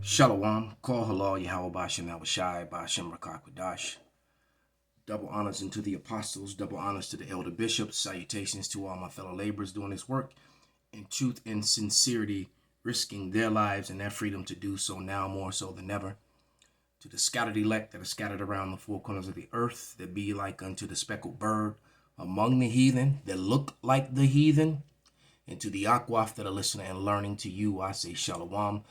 Shalom, Kol Halal, Yahweh Bashem, Yahushai, Bashem Rakakwadash. Double honors unto the apostles, double honors to the elder bishops, salutations to all my fellow laborers doing this work in truth and sincerity, risking their lives and their freedom to do so now more so than ever. To the scattered elect that are scattered around the four corners of the earth, that be like unto the speckled bird among the heathen, that look like the heathen, and to the Akwaf that are listening and learning, to you I say Shalom.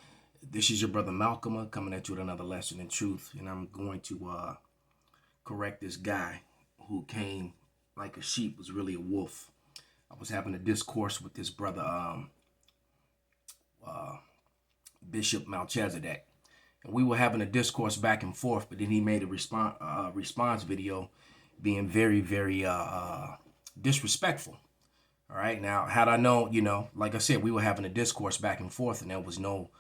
This is your brother Malcolm coming at you with another lesson in truth, and I'm going to correct this guy who came like a sheep was really a wolf. I was having a discourse with this brother Bishop Melchizedek, and we were having a discourse back and forth, but then he made a response video being very disrespectful. All right, now had I known, like I said, we were having a discourse back and forth, and there was no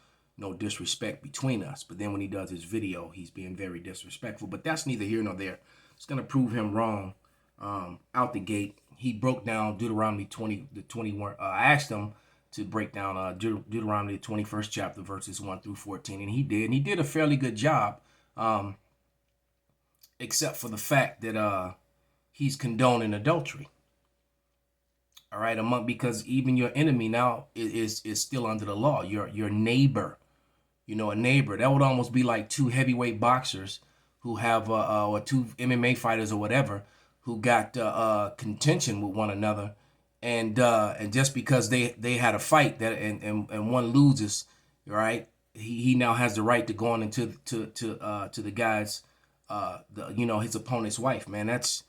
disrespect between us. But then when he does his video, he's being very disrespectful. But that's neither here nor there. It's going to prove him wrong out the gate. He broke down Deuteronomy 21. I asked him to break down Deuteronomy, the 21st chapter, verses 1 through 14. And he did. And he did a fairly good job, except for the fact that he's condoning adultery. All right, because even your enemy now is still under the law. Your neighbor. A neighbor, that would almost be like two heavyweight boxers who have, or two MMA fighters or whatever, who got contention with one another, and just because they had a fight that and one loses, right? He now has the right to go on into to the guy's, his opponent's wife. Man, that's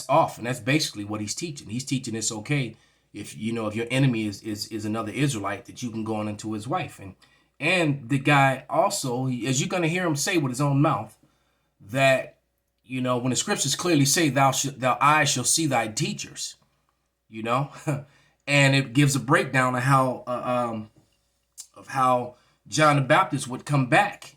off, and that's basically what he's teaching. He's teaching it's okay if if your enemy is another Israelite, that you can go on into his wife. And the guy also, as you're going to hear him say with his own mouth, that, when the scriptures clearly say thou eyes shall see thy teachers, and it gives a breakdown of how John the Baptist would come back,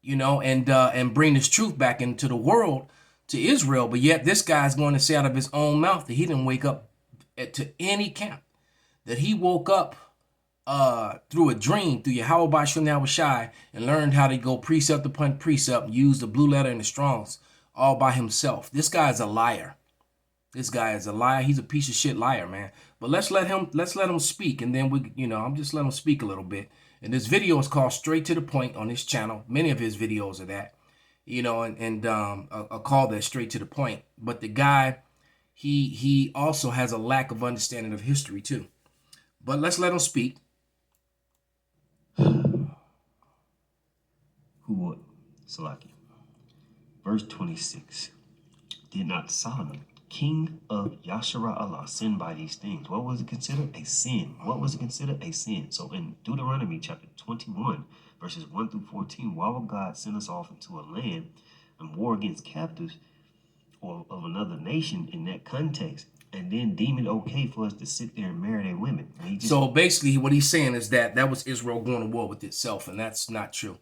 and bring this truth back into the world to Israel. But yet this guy's going to say out of his own mouth that he didn't wake up to any camp, that he woke up through a dream, through Yahweh Bashem Yahushai, and learned how to go precept upon precept and use the blue letter and the Strongs all by himself. This guy is a liar. This guy is a liar. He's a piece of shit liar, man. But let's let him speak, and then I'm just letting him speak a little bit. And this video is called Straight to the Point on his channel. Many of his videos are that, a call that straight to the point. But the guy, he also has a lack of understanding of history too. But let's let him speak. Who would? Salaki. Verse 26. Did not Solomon, king of Yashara Allah, sin by these things? What was it considered? A sin. What was it considered? A sin. So in Deuteronomy chapter 21, verses 1 through 14, why would God send us off into a land and war against captives or of another nation in that context, and then deem it okay for us to sit there and marry their women? So basically what he's saying is that was Israel going to war with itself, and that's not true.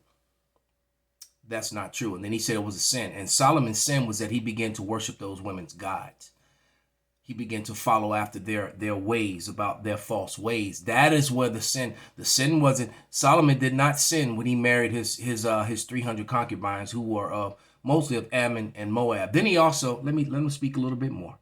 That's not true. And then he said it was a sin. And Solomon's sin was that he began to worship those women's gods. He began to follow after their ways, about their false ways. That is where the sin wasn't. Solomon did not sin when he married his 300 concubines, who were mostly of Ammon and Moab. Then he also, let me speak a little bit more.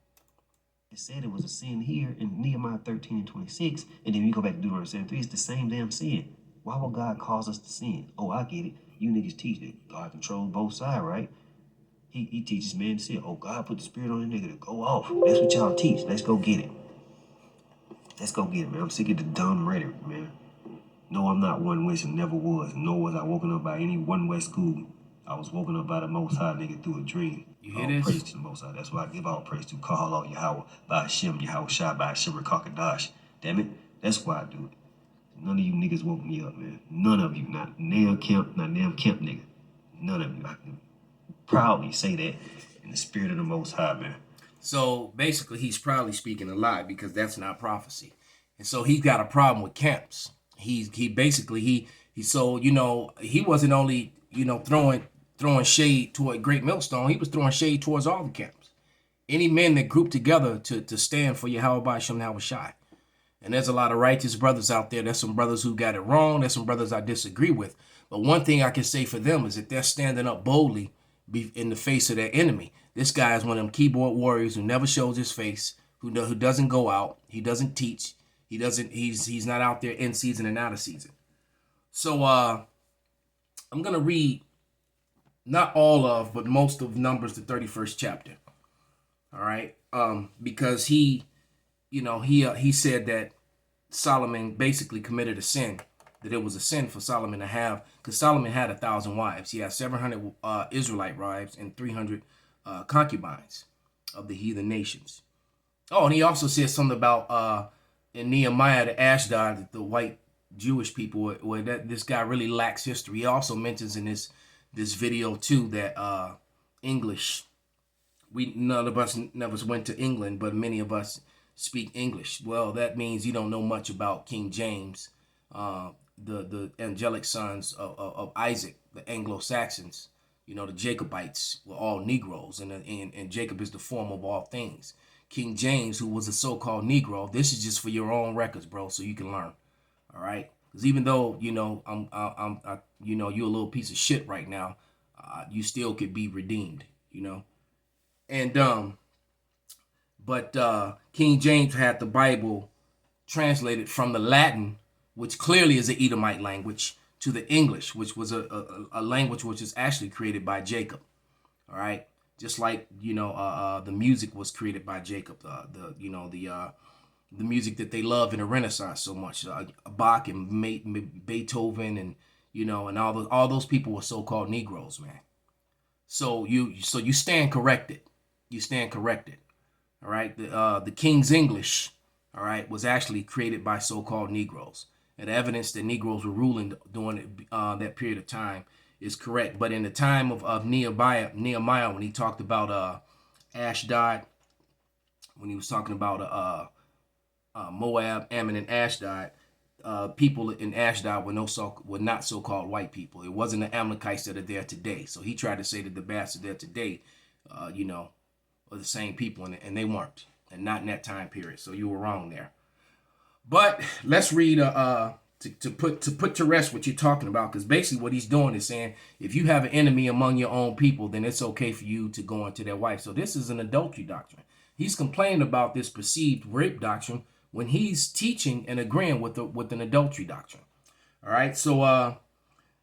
It said it was a sin here in Nehemiah 13 and 26, and then you go back to Deuteronomy 7:3, it's the same damn sin. Why would God cause us to sin? Oh, I get it. You niggas teach that God controls both sides, right? He teaches man to sin. Oh, God put the spirit on the nigga to go off. That's what y'all teach. Let's go get it. Let's go get it, man. I'm sick of the dumb rhetoric, man. No, I'm not one West and never was. Nor was I woken up by any one West school. I was woken up by the Most High, nigga, through a dream. You hear this? Praise to the Most High. That's why I give all praise to Kahal Yahweh, by Hashem, Yahweh Shai, by Hashem Kakadash. Damn it. That's why I do it. None of you niggas woke me up, man. None of you. Not Nam Kemp, not Nam Kemp, nigga. None of you. I can proudly say that in the spirit of the Most High, man. So basically, he's proudly speaking a lie, because that's not prophecy. And so he's got a problem with camps. He wasn't only, throwing shade toward Great Millstone. He was throwing shade towards all the camps. Any men that group together to stand for Yahweh Bashem Yahushai. And there's a lot of righteous brothers out there. There's some brothers who got it wrong. There's some brothers I disagree with. But one thing I can say for them is that they're standing up boldly in the face of their enemy. This guy is one of them keyboard warriors who never shows his face, who doesn't go out, he doesn't teach, he's not out there in season and out of season. So I'm gonna read not all of, but most of Numbers, the 31st chapter. All right, because he said that Solomon basically committed a sin, that it was a sin for Solomon to have, because Solomon had 1,000 wives. He had 700 Israelite wives and 300 concubines of the heathen nations. Oh, and he also said something about in Nehemiah, the Ashdod, the white Jewish people, where this guy really lacks history. He also mentions in this video too that English, none of us never went to England, but many of us speak English. Well, that means you don't know much about King James, the angelic sons of Isaac, the Anglo-Saxons. The Jacobites were all Negroes, and Jacob is the form of all things. King James, who was a so-called Negro, this is just for your own records, bro, so you can learn. All right, because even though you're a little piece of shit right now, you still could be redeemed. And but King James had the Bible translated from the Latin, which clearly is an Edomite language, to the English, which was a language which is actually created by Jacob. All right, just like the music was created by Jacob. The music that they love in the Renaissance so much, Bach and Beethoven, and and all those people were so-called Negroes, man. So you stand corrected. You stand corrected. All right. The King's English, all right, was actually created by so-called Negroes. And the evidence that Negroes were ruling during that period of time is correct. But in the time of Nehemiah, when he talked about Ashdod, when he was talking about Moab, Ammon, and Ashdod, people in Ashdod were not so-called white people. It wasn't the Amalekites that are there today. So he tried to say that the bastards there today, are the same people, and they weren't, and not in that time period. So you were wrong there. But let's read to put to rest what you're talking about, because basically what he's doing is saying if you have an enemy among your own people, then it's okay for you to go into their wife. So this is an adultery doctrine. He's complaining about this perceived rape doctrine when he's teaching and agreeing with an adultery doctrine. All right, so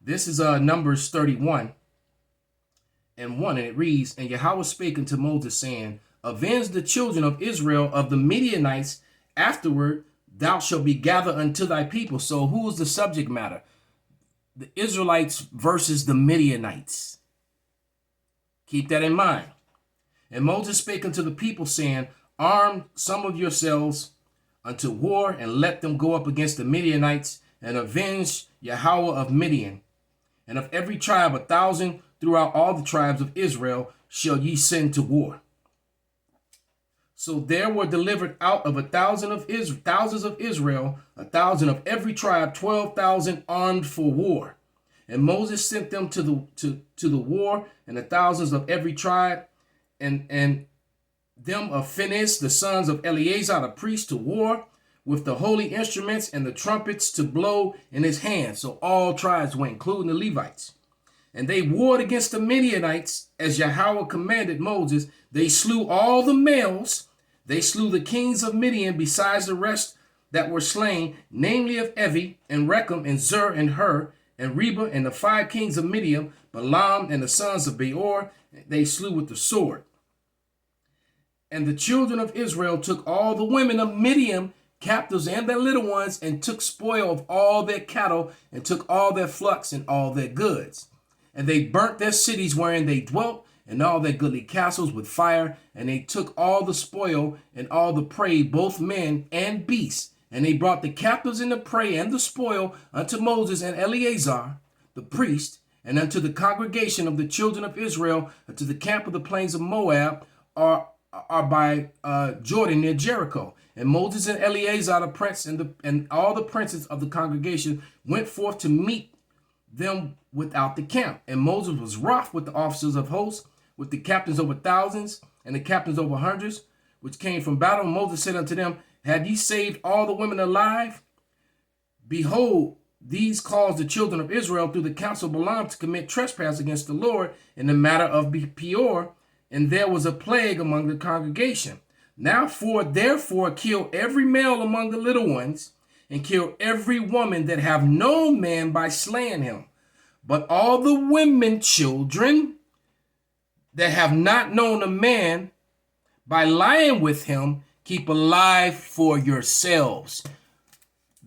this is Numbers 31 and 1, and it reads, "And Yahweh spake unto Moses, saying, Avenge the children of Israel of the Midianites. Afterward thou shalt be gathered unto thy people." So who is the subject matter? The Israelites versus the Midianites. Keep that in mind. "And Moses spake unto the people, saying, Arm some of yourselves unto war, and let them go up against the Midianites, and avenge Yahweh of Midian. And of every tribe 1,000 throughout all the tribes of Israel shall ye send to war. So there were delivered out of 1,000 of thousands of Israel, 1,000 of every tribe, 12,000 armed for war. And Moses sent them to the war, and the thousands of every tribe, and them of Phinehas, the sons of Eleazar the priest, to war, with the holy instruments and the trumpets to blow in his hand." So all tribes went, including the Levites. "And they warred against the Midianites, as Yahweh commanded Moses. They slew all the males. They slew the kings of Midian, besides the rest that were slain, namely of Evi, and Rechem, and Zur, and Hur, and Reba, and the 5 kings of Midian, Balaam, and the sons of Beor, they slew with the sword. And the children of Israel took all the women of Midian captives and their little ones, and took spoil of all their cattle, and took all their flocks and all their goods. And they burnt their cities wherein they dwelt, and all their goodly castles with fire. And they took all the spoil and all the prey, both men and beasts. And they brought the captives and the prey and the spoil unto Moses and Eleazar the priest, and unto the congregation of the children of Israel, unto the camp of the plains of Moab, are by Jordan near Jericho. And Moses and Eleazar the prince and all the princes of the congregation went forth to meet them without the camp. And Moses was wroth with the officers of hosts, with the captains over thousands and the captains over hundreds, which came from battle. And Moses said unto them, Have ye saved all the women alive? Behold, these caused the children of Israel through the counsel of Balaam to commit trespass against the Lord in the matter of Peor, and there was a plague among the congregation. Now, therefore, kill every male among the little ones, and kill every woman that have known man by slaying him. But all the women children that have not known a man by lying with him, keep alive for yourselves.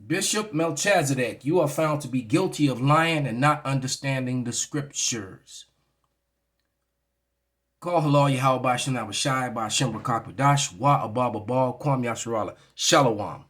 Bishop Melchizedek, you are found to be guilty of lying and not understanding the scriptures. Call halal Yahweh Ba'ashem Abashai Ba'ashem Rakak Badash Wa Abba Babal Kwam Yasharala Shalom.